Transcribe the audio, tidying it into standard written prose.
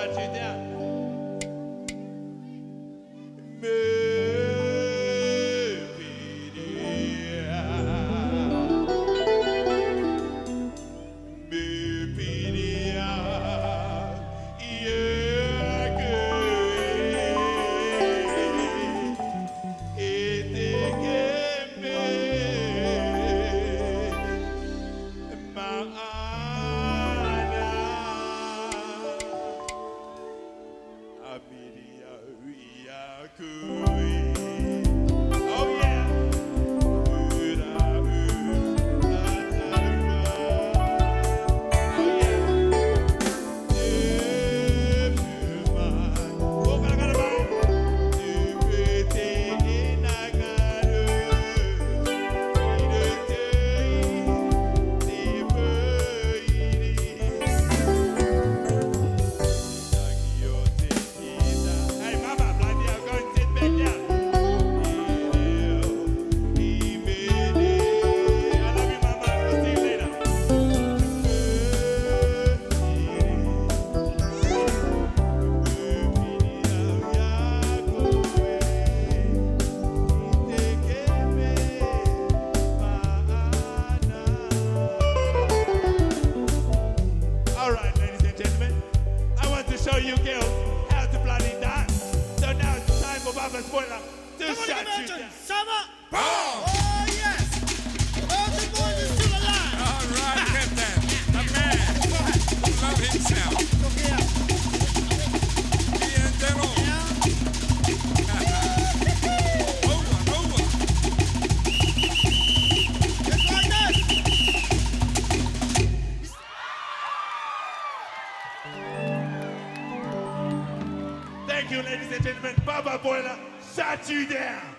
shut you down. Show you girls how to bloody dance. So now it's time for Baba Spoila to shut you down. Summer! Boom! Oh, yes! All the boys is still alive! All right, Captain. The man. Love himself. Look here. D'Angelo. Over. Just like that! Thank you, ladies and gentlemen. Baba Spoila, shut you down.